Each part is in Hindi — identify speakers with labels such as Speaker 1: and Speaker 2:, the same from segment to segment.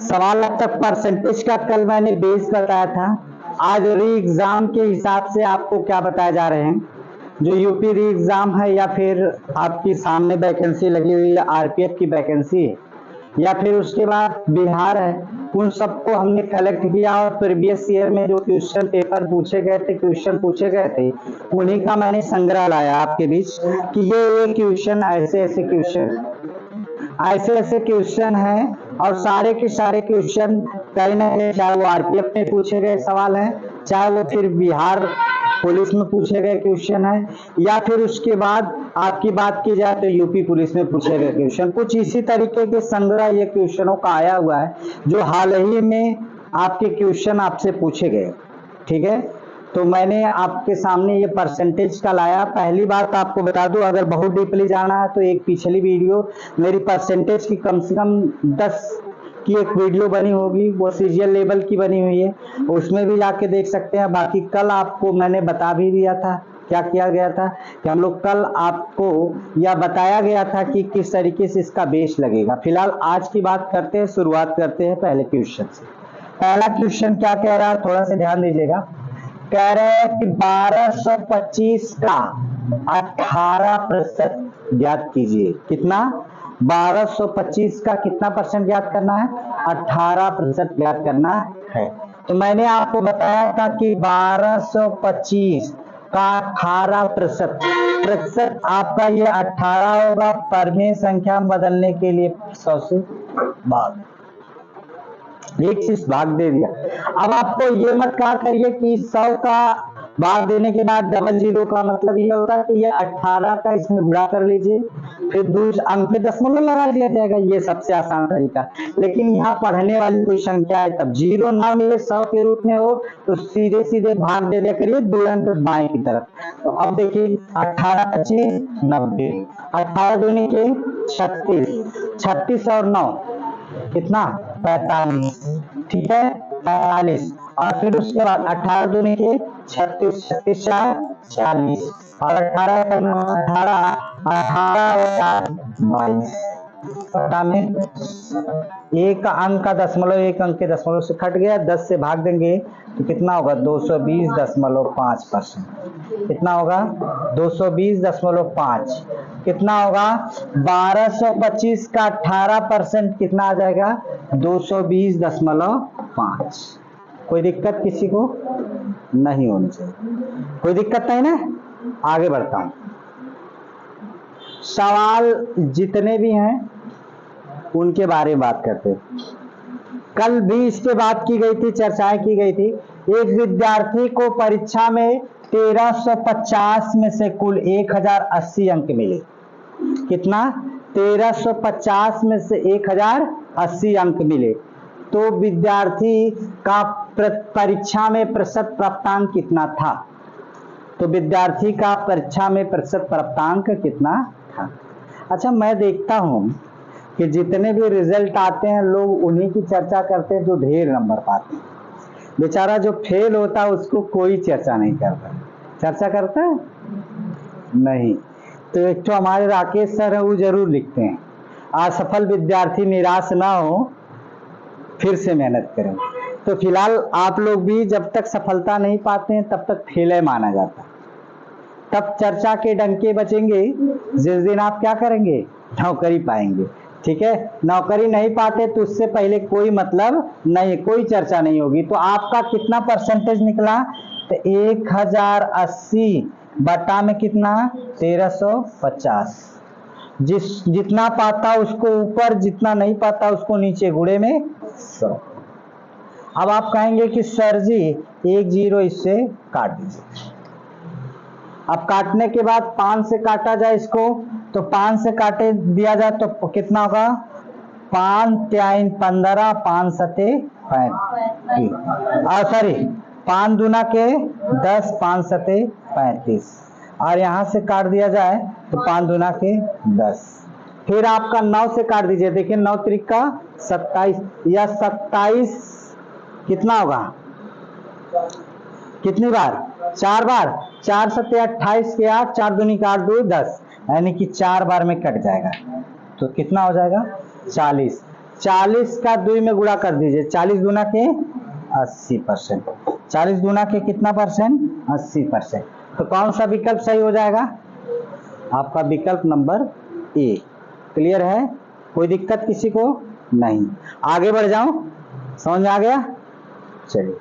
Speaker 1: सवाल अब तक परसेंटेज का कल मैंने बेस बताया था। आज री एग्जाम के हिसाब से आपको क्या बताए जा रहे हैं, जो यूपी री एग्जाम है या फिर आपकी सामने वैकेंसी लगी हुई है आरपीएफ की वैकेंसी है या फिर उसके बाद बिहार है, उन सबको हमने कलेक्ट किया और प्रीवियस ईयर में जो क्वेश्चन पेपर पूछे गए थे, क्वेश्चन पूछे गए थे, उन्हीं का मैंने संग्रह लाया आपके बीच कि ये क्वेश्चन ऐसे ऐसे क्वेश्चन हैं और सारे के सारे क्वेश्चन कहीं ना कहीं चाहे वो आरपीएफ में पूछे गए सवाल हैं, चाहे वो फिर बिहार पुलिस में पूछे गए क्वेश्चन है, या फिर उसके बाद आपकी बात की जाए तो यूपी पुलिस में पूछे गए क्वेश्चन। कुछ इसी तरीके के संग्रह ये क्वेश्चनों का आया हुआ है जो हाल ही में आपके क्वेश्चन आपसे पूछे गए। ठीक है, तो मैंने आपके सामने ये परसेंटेज का लाया। पहली बात आपको बता दूं, अगर बहुत डीपली जाना है तो एक पिछली वीडियो मेरी परसेंटेज की कम से कम 10 की एक वीडियो बनी होगी, वो सीजीएल लेवल की बनी हुई है, उसमें भी जाके देख सकते हैं। बाकी कल आपको मैंने बता भी दिया था क्या किया गया था कि हम लोग कल आपको या बताया गया था कि किस तरीके से इसका बेस लगेगा। फिलहाल आज की बात करते हैं, शुरुआत करते हैं पहले क्वेश्चन से। पहला क्वेश्चन क्या कह रहा है, थोड़ा सा ध्यान दीजिएगा। कह रहे हैं कि 1225 का 18% ज्ञात कीजिए। कितना? 1225 का कितना परसेंट ज्ञात करना है? 18% ज्ञात करना है। तो मैंने आपको बताया था कि 1225 का 18% आपका ये 18 होगा। परमेय संख्या में बदलने के लिए 100 से भाग, एक चीज भाग दे दिया। अब आपको ये मत कहा करिए कि 100 का भाग देने के बाद डबल जीरो का मतलब ये होता है कि ये 18 का इसमें गुणा कर लीजिए, फिर दूसरे अंक पे दशमलव लगा दिया जाएगा। ये सबसे आसान तरीका। लेकिन यहाँ पढ़ने वाली कोई संख्या है तब जीरो ना मिले 100 के रूप में हो तो सीधे सीधे भाग दे दिया करिए 2 अंक बाएं की तरफ। तो अब देखिए 18 25 90, 18 दूनी के 36, 36 और 9 कितना? 45। ठीक है, 45। और फिर उसके बाद 18 दूनी के 36, 36 40 और 18 का 18 18 22 में एक अंक का दशमलव, एक अंक के दशमलव से कट गया, 10 से भाग देंगे तो कितना होगा? 220.5%। कितना होगा? 220.5। कितना होगा? 1225 का 18% कितना आ जाएगा? 220.5। कोई दिक्कत किसी को नहीं होनी चाहिए, कोई दिक्कत नहीं ना। आगे बढ़ता हूं। सवाल जितने भी हैं उनके बारे में बात करते हैं। कल भी इसके बात की गई थी, चर्चाएं की गई थी। एक विद्यार्थी को परीक्षा में 1350 में से कुल 1080 अंक मिले। कितना? 1350 में से 1080 अंक मिले तो विद्यार्थी का परीक्षा में प्रतिशत प्राप्तांक कितना था? तो विद्यार्थी का परीक्षा में प्रतिशत प्राप्तांक कितना था? अच्छा, मैं देखता हूं कि जितने भी रिजल्ट आते हैं लोग उन्हीं की चर्चा करते हैं जो ढेर नंबर पाते हैं। बेचारा जो फेल होता है उसको कोई चर्चा नहीं करता। चर्चा करता है? नहीं। तो एक तो हमारे राकेश सर है, वो जरूर लिखते हैं, असफल विद्यार्थी निराश ना हो, फिर से मेहनत करें। तो फिलहाल आप लोग भी जब तक सफलता नहीं पाते हैं तब तक फेल माना जाता है। तब चर्चा के डंके बचेंगे जिस दिन आप क्या करेंगे? नौकरी पाएंगे। ठीक है, नौकरी नहीं पाते तो उससे पहले कोई मतलब नहीं, कोई चर्चा नहीं होगी। तो आपका कितना परसेंटेज निकला? तो 1080 बटा में कितना? 1350। जितना पाता उसको ऊपर, जितना नहीं पाता उसको नीचे, गुणे में 100। अब आप कहेंगे कि सर जी एक जीरो इससे काट दीजिए। अब काटने के बाद 5 से काटा जाए इसको, तो 5 से काटे दिया जाए तो कितना होगा? 5 3 15, 5 7 35, सॉरी 5 दूना के 10, 5 7 35, और यहां से काट दिया जाए तो 5 दूना के 10। फिर आपका 9 से काट दीजिए, देखिए 9 त्रिका 27 या 27 कितना होगा? कितनी बार? 4 बार। 4 7 28 के 8, 4 दूनी का 8 2 10, यानी कि 4 बार में कट जाएगा। तो कितना हो जाएगा? 40। 40 का 2 में गुणा कर दीजिए, 40 गुना के 80%, 40 गुना के कितना परसेंट? 80%। तो कौन सा विकल्प सही हो जाएगा? आपका विकल्प नंबर ए। क्लियर है? कोई दिक्कत किसी को नहीं? आगे बढ़ जाऊं, समझ में आ गया? चलिए,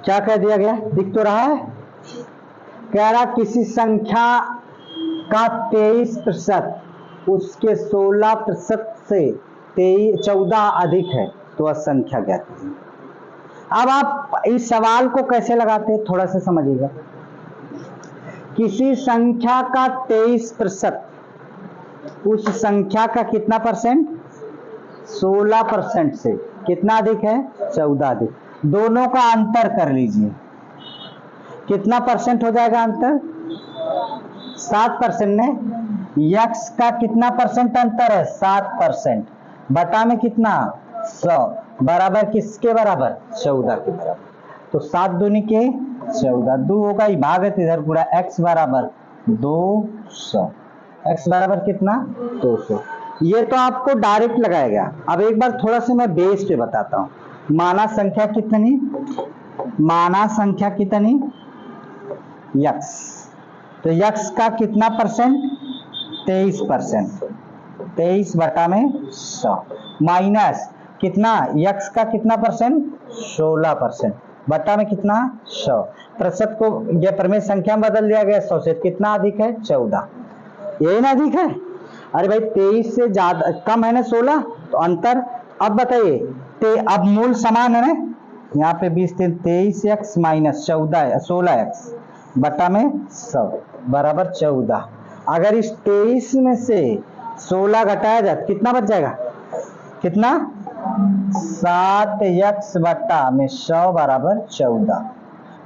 Speaker 1: क्या कह दिया गया? दिख तो रहा है। कह रहा किसी संख्या का 23% उसके 16% से 14 अधिक है तो वह संख्या क्या है? अब आप इस सवाल को कैसे लगाते हैं थोड़ा सा समझिएगा। किसी संख्या का 23% उस संख्या का कितना परसेंट? 16% से कितना अधिक है? 14 अधिक। दोनों का अंतर कर लीजिए, कितना परसेंट हो जाएगा अंतर? 7% ने। यक्स का कितना परसेंट अंतर है? 7%। बटा में कितना? 100 बराबर किसके बराबर? 14 के बराबर। तो 7 दूनी के 14, 2 होगा भागत इधर पूरा, x बराबर 200। x बराबर कितना? 200। ये तो आपको डायरेक्ट लगाएगा। अब एक बार थोड़ा सा मैं बेस पे बताता हूं। माना संख्या कितनी? माना संख्या कितनी? यक्स। तो यक्स का कितना परसेंट? 23%। 23 बटा में 100 माइनस कितना? यक्स का कितना परसेंट? 16% बटा में कितना? 100। प्रतिशत को यह प्रमेय संख्या में बदल दिया गया। 100 से कितना अधिक है? 14। यही ना अधिक है? अरे भाई 23 से ज्यादा कम है ना 16, तो अंतर। अब बताइए, अब मूल समान है ना, यहाँ पे 20 23x माइनस 16x बटा में 100 बराबर 14। अगर इस 23 में से 16 घटाया जाए कितना बच जाएगा? कितना? 7x बटा में 100 बराबर 14।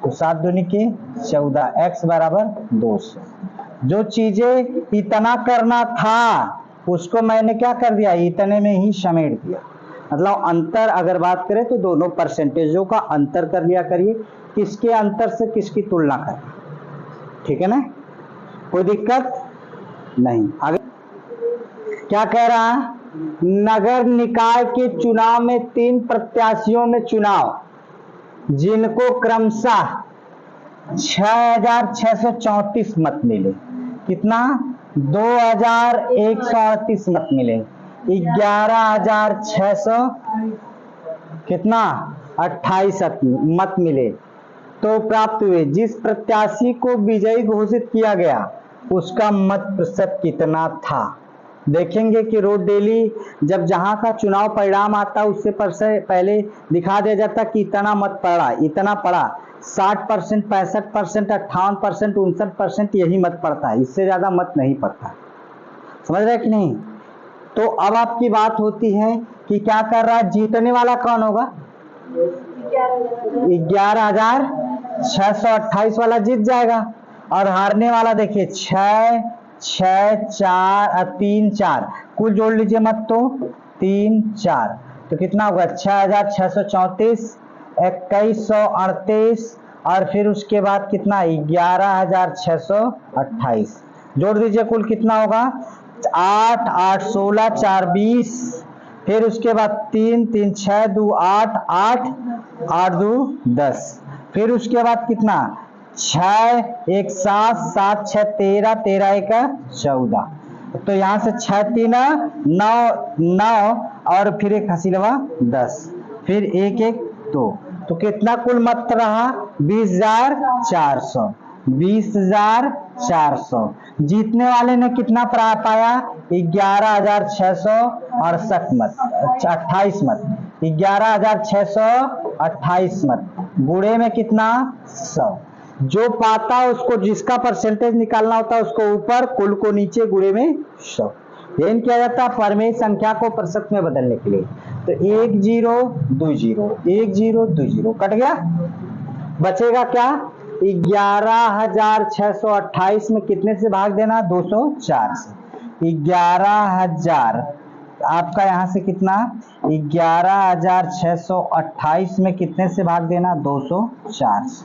Speaker 1: तो 7 दूनी के 14, x बराबर 200। जो चीजें इतना करना था उसको मैंने क्या कर दिया? इतने में ही समेट दिया। मतलब अंतर अगर बात करें तो दोनों परसेंटेजों का अंतर कर लिया करिए, किसके अंतर से किसकी तुलना करें। ठीक है ना? कोई दिक्कत नहीं। आगे क्या कह रहा है? नगर निकाय के चुनाव में 3 प्रत्याशियों में चुनाव, जिनको क्रमशः 6,634 मत मिले। कितना? 2,138 मत मिले। 11,600 कितना? 28 मत मिले तो प्राप्त हुए। जिस प्रत्याशी को विजयी घोषित किया गया उसका मत प्रतिशत कितना था? देखेंगे कि रोज डेली जब जहां का चुनाव परिणाम आता उससे पहले दिखा दिया जाता कि इतना मत पड़ा, इतना पड़ा। 60%, 65%, 58%, 59% यही मत पड़ता है, इससे ज्यादा मत नहीं पड़ता। समझ रहे कि नहीं? तो अब आपकी बात होती है कि क्या कर रहा है? जीतने वाला कौन होगा? 11,628 वाला जीत जाएगा। और हारने वाला देखिए 6, 6, 4, 3, 4, कुल जोड़ लीजिए मत तो 3, 4, तो कितना होगा? 6,634, 2,138 और फिर उसके बाद कितना? 11,628 जोड़ दीजिए, कुल कितना होगा? 8, 8, 16, 4, 20, फिर उसके बाद 3, 3, 6, 2, 8, 8, 8, 2, 10, फिर उसके बाद कितना? 6, 1, 7, 7, 6, 13, 13, 1, 14। तो यहाँ से 6, 3, 9, 9 और फिर एक हसीलवा 10, फिर 1, 1, 2। तो कितना कुल मत रहा? 20,400। 20,400। जीतने वाले ने कितना पाया? 11,668 मत, 28 मत। 11,628 मत गुणे में कितना? 100। जो पाता उसको, जिसका परसेंटेज निकालना होता है उसको ऊपर, कुल को नीचे, गुणे में 100। यही किया जाता है प्रमेय संख्या को प्रतिशत में बदलने के लिए। तो 1 0 2 0, 1 0 2 0 कट गया। बचेगा क्या? 11,628 में कितने से भाग देना? 204 से। 11,000 आपका यहां से कितना? 11,628 में कितने से भाग देना? 204 से।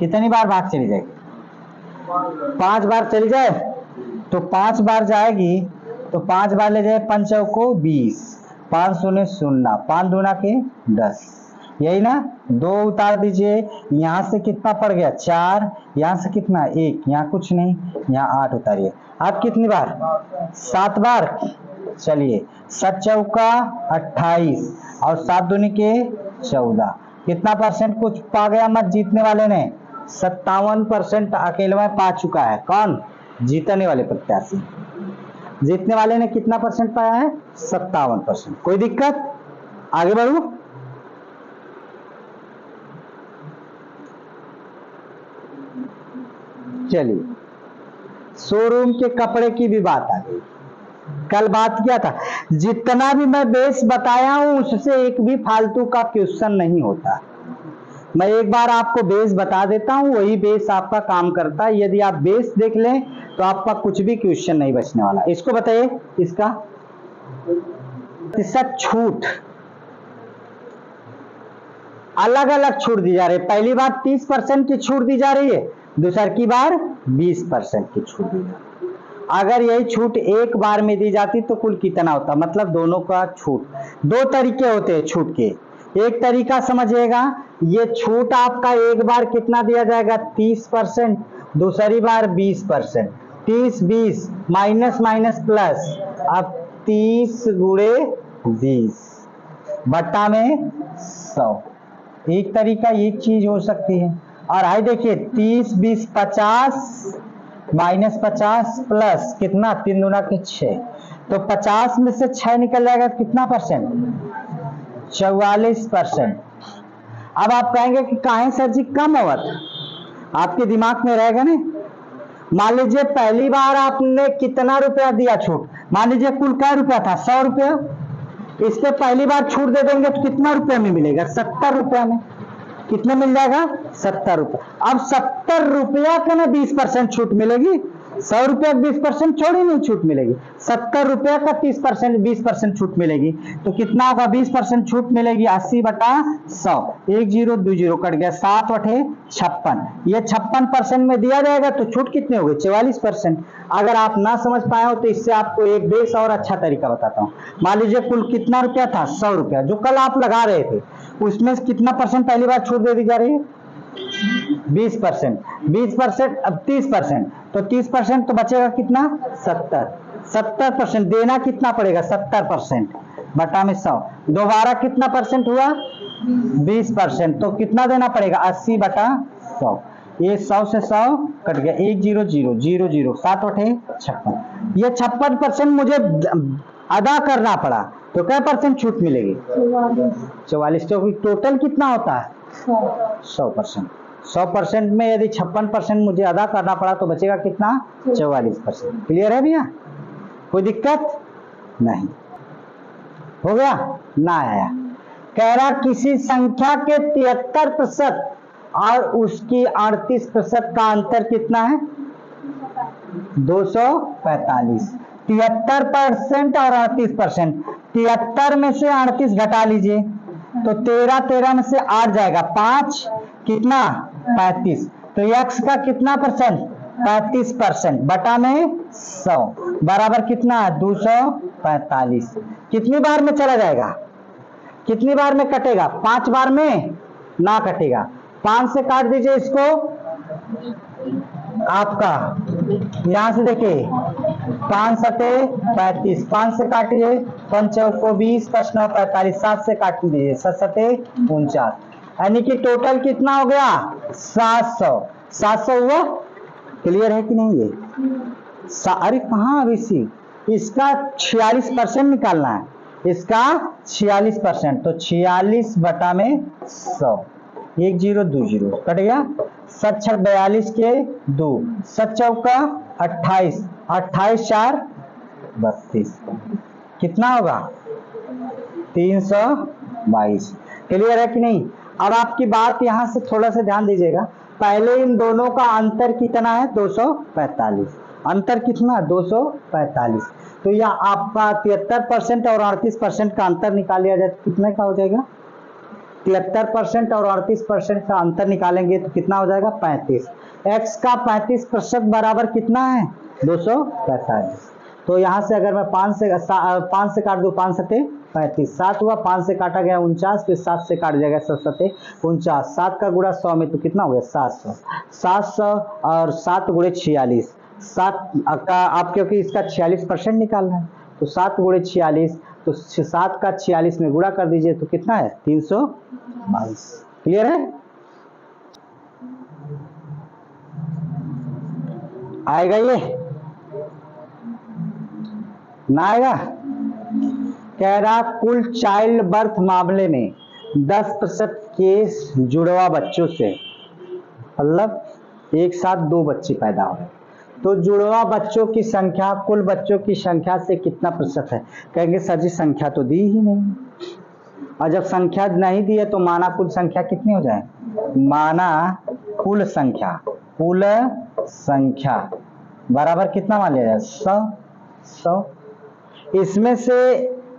Speaker 1: कितनी बार भाग चली जाएगी? 5 बार चली जाए तो 5 बार जाएगी तो 5 बार ले जाए, 5 चौको 20, 5 शून्य शून्य, 5 दूना के 10, यही ना। 2 उतार दीजिए, यहाँ से कितना पड़ गया 4, यहाँ से कितना 1, यहाँ कुछ नहीं, यहाँ 8 उतारिए। आप कितनी बार? 7 बार। चलिए 7 चौका 28 और 7 दूनी के 14, कितना परसेंट कुछ पा गया मत जीतने वाले ने? 57% अकेले में पा चुका है। कौन? जीतने वाले प्रत्याशी। जीतने वाले ने कितना परसेंट पाया है? 57%। कोई दिक्कत? आगे बढ़ू। चलिए शोरूम के कपड़े की भी बात आ गई। कल बात किया था, जितना भी मैं बेस बताया हूं उससे एक भी फालतू का क्वेश्चन नहीं होता। मैं एक बार आपको बेस बता देता हूं, वही बेस आपका काम करता है। यदि आप बेस देख लें तो आपका कुछ भी क्वेश्चन नहीं बचने वाला। इसको बताइए, इसका प्रतिशत छूट, अलग अलग छूट दी जा रही है। पहली बार 30% की छूट दी जा रही है, दूसरी की बार 20% की छूट दी जा रही है। अगर यही छूट एक बार में दी जाती तो कुल कितना होता? मतलब दोनों का छूट, 2 तरीके होते हैं छूट के। एक तरीका समझिएगा, ये छूट आपका एक बार कितना दिया जाएगा? 30%, दूसरी बार 20%। 30 20 माइनस माइनस प्लस, अब 30 गुणे 20 बट्टा में 100। एक तरीका एक चीज हो सकती है। और आई देखिए 30 20 50 माइनस 50 प्लस कितना? 3 दूना के 6, तो 50 में से 6 निकल जाएगा, कितना परसेंट? 44%। अब आप कहेंगे कि काहे सर जी कम होत? आपके दिमाग में रहेगा ना। मान लीजिए पहली बार आपने कितना रुपया दिया छूट? मान लीजिए कुल क्या रुपया था? 100 रुपया। इसके पहली बार छूट दे देंगे तो कितना रुपया में मिलेगा? 70 रुपया में। कितने मिल जाएगा? 70 रुपया। अब 70 रुपया का ना 20% छूट मिलेगी। 100 रुपया 20% छोड़ी नहीं छूट मिलेगी। 70 रुपया का 30% 20% छूट मिलेगी, तो कितना होगा? 20% छूट मिलेगी, 80 बटा 100, 1 0 2 0 कट गया, 7 8 56। ये 56% में दिया जाएगा तो छूट कितने हो गए? 44%। अगर आप ना समझ पाए हो तो इससे आपको एक बेस और अच्छा तरीका बताता हूँ। मान लीजिए कुल कितना रुपया था? 100 रुपया, जो कल आप लगा रहे थे, उसमें कितना परसेंट पहली बार छूट दे दी जा रही है? 20%। 20% अब 30%, तो 30% तो बचेगा कितना? 70। 70% देना कितना पड़ेगा? 70% बटा में 100, दोबारा कितना परसेंट हुआ? 20%, तो कितना देना पड़ेगा? 80 बटा 100। ये 100 से 100 कट गया, 1 0 0 0 0, 7 8 56। ये 56% मुझे अदा करना पड़ा, तो क्या परसेंट छूट मिलेगी? 44। तो टोटल कितना होता है? 100%। 100% में यदि 56% मुझे अदा करना पड़ा तो बचेगा कितना? 44%। क्लियर है भैया? कोई दिक्कत नहीं? हो गया ना? आया कह रहा किसी संख्या के 73% और उसकी 38% का अंतर कितना है? 245। 73% और 38%, 73 में से 38 घटा लीजिए तो 13 13 में से 8 जाएगा, 5 कितना? 35। तो x का कितना परसेंट? 35% बटा में 100 बराबर कितना? 245। कितनी बार में चला जाएगा? कितनी बार में कटेगा? 5 बार में ना कटेगा। 5 से काट दीजिए इसको, आपका यहां से देखिए 5 सते 35, 5 से काटिए, 5 चौको 20, 5 9 45, 7 से काट दीजिए, 7 सते 49, यानी कि टोटल कितना हो गया? 700। 700 हुआ? क्लियर है कि नहीं? ये अरे कहाँ अभी सी, इसका 46% निकालना है, इसका 46%, तो 46 बटा में 100, 1 0 2 0 कट गया, 7 6 42 के 2, 7 चौका 28, 28 4 32, कितना होगा? 322। क्लियर है कि नहीं? अब आपकी बात यहां से थोड़ा सा ध्यान दीजिएगा। पहले इन दोनों का अंतर कितना है? 245। अंतर कितना? 245। तो यह आपका 73% और 38% का अंतर निकाल लिया जाए, कितने का हो जाएगा? 73% और 38% का अंतर निकालेंगे तो कितना हो जाएगा 35। x का 35% बराबर कितना है 245। तो यहाँ से अगर मैं 5 से काट दूं 5 सते 35, 7 हुआ, 5 से काटा गया 49, फिर 7 से काट जाएगा 7 सते 49, 7 का गुणा 100 में तो कितना हो गया 700, 700 और 7 गुणे 46, 7 का आप क्योंकि इसका 46% निकालना है तो 7 गुणे 46, तो 7 का 46 में गुणा कर दीजिए तो कितना है 322। क्लियर है? आएगा ये ना आएगा? कह रहा कुल चाइल्ड बर्थ मामले में 10% केस जुड़वा बच्चों से, मतलब एक साथ 2 बच्चे पैदा हो रहे, तो जुड़वा बच्चों की संख्या कुल बच्चों की संख्या से कितना प्रतिशत है? कहेंगे सर जी संख्या तो दी ही नहीं, और जब संख्या नहीं दी है तो माना कुल संख्या कितनी हो जाए? माना कुल संख्या बराबर कितना मान लिया जाए 100। इसमें से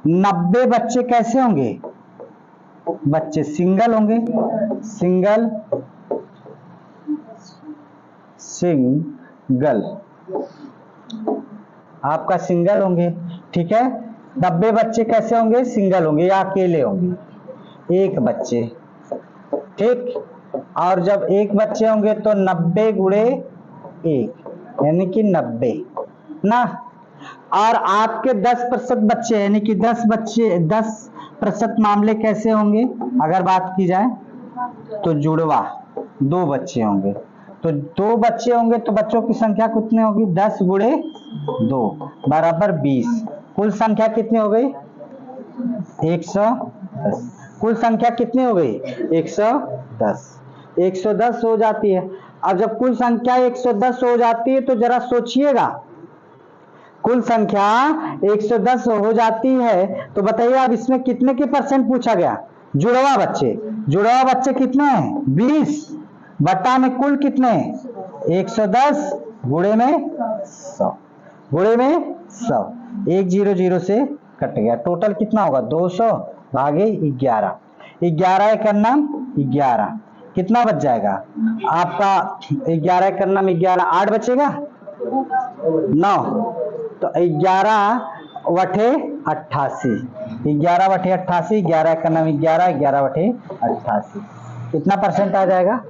Speaker 1: 90 बच्चे कैसे होंगे? बच्चे सिंगल होंगे, सिंगल आपका सिंगल होंगे, ठीक है। 90 बच्चे कैसे होंगे? सिंगल होंगे या अकेले होंगे, एक बच्चे, ठीक। और जब एक बच्चे होंगे तो 90 गुणे 1 यानी कि 90 ना। और आपके 10% बच्चे यानी कि 10% मामले कैसे होंगे? अगर बात की जाए तो जुड़वा 2 बच्चे होंगे, तो 2 बच्चे होंगे तो बच्चों की संख्या कितनी होगी? 10 गुणे 2 बराबर 20। कुल संख्या कितनी हो गई? 110। कुल संख्या कितनी हो गई? 110। 110 हो जाती है। अब जब कुल संख्या 110 हो जाती है तो जरा सोचिएगा, कुल संख्या 110 हो जाती है तो बताइए अब इसमें कितने के परसेंट पूछा गया? जुड़वा बच्चे कितने हैं? 20 बटा में कुल कितने? 110 गुणे में 100, 100 से कट गया, टोटल कितना होगा? 200 भागे 11, 11 एक नाम 11, कितना बच जाएगा आपका? 11 एक नाम 11, 8 बचेगा 9, तो 11 बटे 88, 11 बटे 88, 11 का नाम 11, 11 बटे 88, कितना परसेंट आ जाएगा?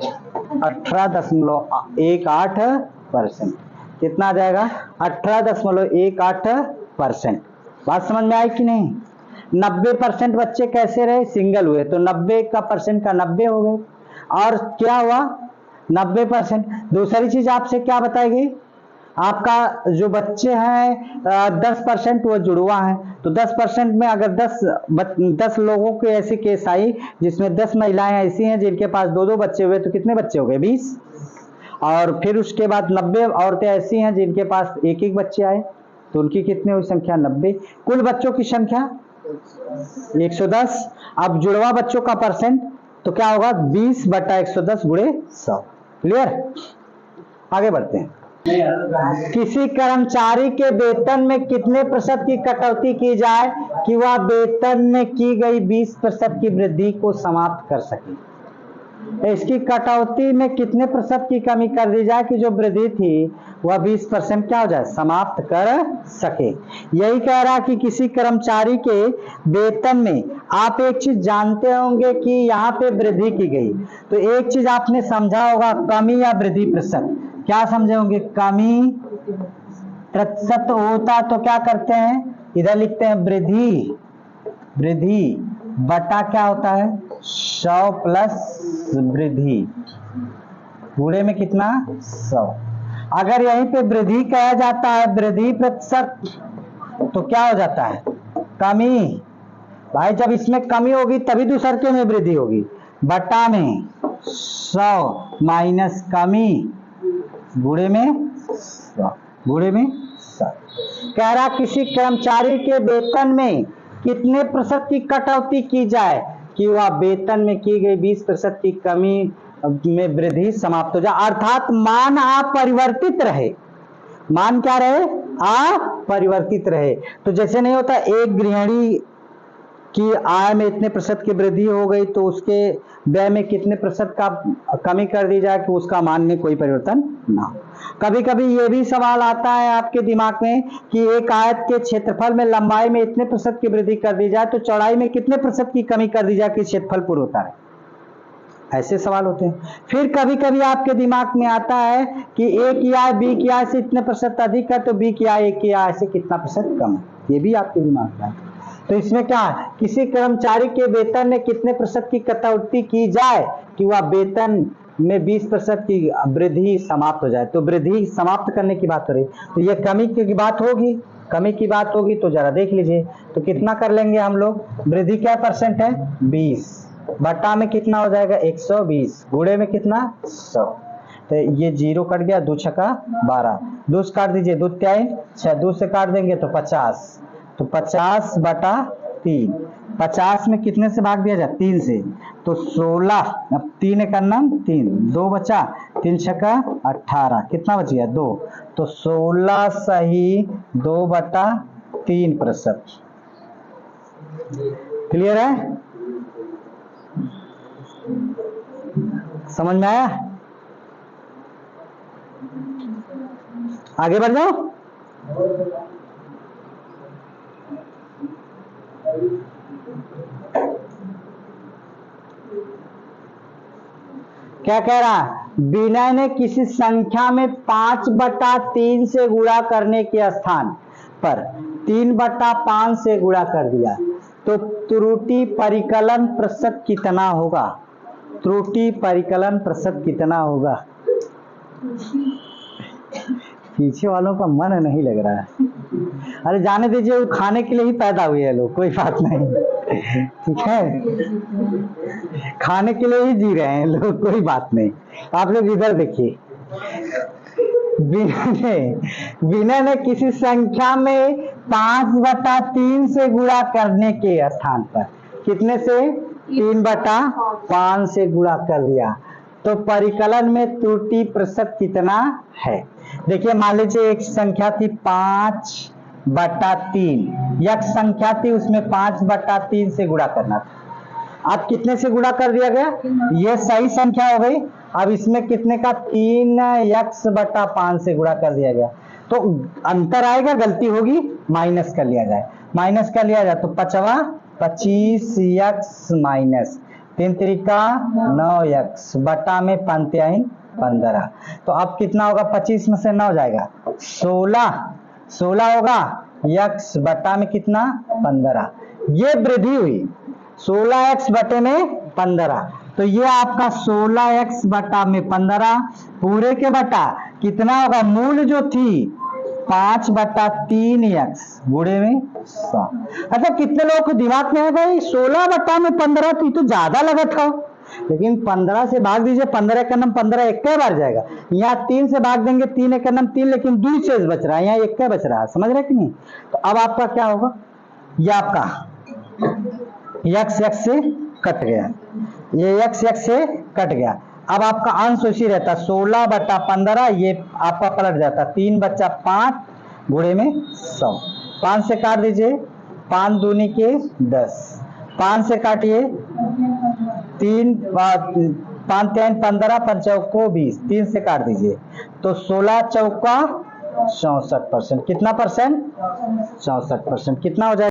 Speaker 1: 18.18%। कितना आ जाएगा? 18.18%। बात समझ में आई कि नहीं? 90% बच्चे कैसे रहे? सिंगल हुए, तो 90 का परसेंट का 90 हो गए, और क्या हुआ? 90%। दूसरी चीज आपसे क्या बताएगी? आपका जो बच्चे हैं 10% वो जुड़वा है, तो 10% में अगर 10 लोगों के ऐसी केस आई जिसमें 10 महिलाएं ऐसी हैं जिनके पास 2-2 बच्चे हुए, तो कितने बच्चे हो गए? 20। और फिर उसके बाद 90 औरतें ऐसी हैं जिनके पास 1-1 बच्चे आए, तो उनकी कितनी हुई संख्या? 90। कुल बच्चों की संख्या 110। अब जुड़वा बच्चों का परसेंट तो क्या होगा? 20 बटा 110 गुणे 100। क्लियर? आगे बढ़ते हैं। किसी कर्मचारी के वेतन में कितने प्रतिशत की कटौती की जाए कि वह वेतन में की गई 20% की वृद्धि को समाप्त कर सके? इसकी कटौती में कितने प्रतिशत की कमी कर दी जाए कि जो वृद्धि थी वह 20% क्या हो जाए? समाप्त कर सके। यही कह रहा कि किसी कर्मचारी के वेतन में आप एक चीज जानते होंगे कि यहाँ पे वृद्धि की गई, तो एक चीज आपने समझा होगा, कमी या वृद्धि प्रतिशत। क्या समझे होंगे? कमी प्रतिशत होता तो क्या करते हैं? इधर लिखते हैं वृद्धि बटा क्या होता है? 100 प्लस वृद्धि गुणे में कितना? 100। अगर यहीं पे वृद्धि कहा जाता है वृद्धि प्रतिशत, तो क्या हो जाता है? कमी। भाई जब इसमें कमी होगी तभी दूसरे के में वृद्धि होगी, बटा में 100 माइनस कमी गुणे में 100, कह रहा किसी कर्मचारी के वेतन में कितने प्रतिशत की कटौती की जाए कि वह वेतन में की गई 20% की कमी में वृद्धि समाप्त हो जाए, अर्थात मान अपरिवर्तित रहे। मान क्या रहे? अपरिवर्तित रहे। तो जैसे नहीं होता, एक गृहिणी कि आय में इतने प्रतिशत की वृद्धि हो गई तो उसके व्यय में कितने प्रतिशत का कमी कर दी जाए कि उसका मान में कोई परिवर्तन ना हो। कभी कभी ये भी सवाल आता है आपके दिमाग में कि एक आयत के क्षेत्रफल में लंबाई में इतने प्रतिशत की वृद्धि कर दी जाए तो चौड़ाई में कितने प्रतिशत की कमी कर दी जाए कि क्षेत्रफल पूर्ण होता है। ऐसे सवाल होते हैं। फिर कभी कभी आपके दिमाग में आता है कि ए की आय बी की आय से इतने प्रतिशत अधिक है तो बी की आय ए की आय से कितना प्रतिशत कम है, ये भी आपके दिमाग में आता है। तो इसमें क्या है, किसी कर्मचारी के वेतन में कितने प्रतिशत की कटौती की जाए कि वह वेतन में 20% की वृद्धि समाप्त हो जाए। तो वृद्धि समाप्त करने की बात हो रही, तो ये कमी की बात होगी, कमी की बात होगी तो जरा देख लीजिए। तो कितना कर लेंगे हम लोग, वृद्धि क्या परसेंट है 20, बटा में कितना हो जाएगा 120, गुणे में कितना 100। तो ये 0 कट गया, 2 छक्का 12, 2 से काट दीजिए, 2 3 6, 2 से काट देंगे तो 50, तो 50 बटा 3, 50 में कितने से भाग दिया जाए 3 से, तो 16, अब 3 एक नाम 3, 2 बचा, 3 छक्का 18, कितना बच गया 2, तो 16 सही 2 बटा 3%। क्लियर है, समझ में आया? आगे बढ़ जाओ। क्या कह रहा, विनय ने किसी संख्या में 5/3 से गुणा करने के स्थान पर 3/5 से गुणा कर दिया, तो त्रुटि परिकलन प्रतिशत कितना होगा? त्रुटि परिकलन प्रतिशत कितना होगा? पीछे वालों का मन नहीं लग रहा है। अरे जाने दीजिए, वो खाने के लिए ही पैदा हुए हैं लोग, कोई बात नहीं, ठीक है, खाने के लिए ही जी रहे हैं लोग, कोई बात नहीं। आप लोग इधर देखिए, विनय ने किसी संख्या में 5/3 से गुणा करने के स्थान पर कितने से 3/5 से गुणा कर दिया, तो परिकलन में त्रुटि प्रतिशत कितना है? देखिए मान लीजिए एक संख्या थी 5/3, एक संख्या थी उसमें 5/3 से गुणा करना था, अब कितने से गुणा कर दिया गया, ये सही संख्या हो गई। अब इसमें कितने का 3x/5 से गुणा कर दिया गया, तो अंतर आएगा, गलती होगी, माइनस कर लिया जाए, माइनस कर लिया जाए तो 5वां 25x माइनस 3 त्रिका 9x बटा में 5 15, तो अब कितना होगा, 25 में से 9 जाएगा 16 होगा, x बटा में कितना 15, ये वृद्धि हुई 16x बटे में 15, तो ये आपका 16x बटा में 15 पूरे के बटा कितना होगा, मूल जो थी 5/3x गुणे में 100। अच्छा कितने लोगों को दिमाग में है भाई 16 बटा में 15 तो ज्यादा लगा था, लेकिन 15 से भाग दीजिए, 15 का नाम 15 एक बार जाएगा, यहाँ 3 से भाग देंगे, 3 एक नाम 3, लेकिन 2 शेष बच रहा है, यहाँ 1 बच रहा है, समझ रहे कि नहीं? तो अब आपका क्या होगा, ये आपका x से कट गया, ये x से कट गया, अब आपका अंश उसी रहता 16/15, ये आपका पलट जाता 3 बच्चा 5 गुणे में 100, 5 से काट दीजिए, 5 दूनी के 10, 5 से काटिए 3 5 3 15, 5 चौको 20, 3 से काट दीजिए तो 16 चौका 64%, कितना परसेंट 64%, कितना हो जाएगा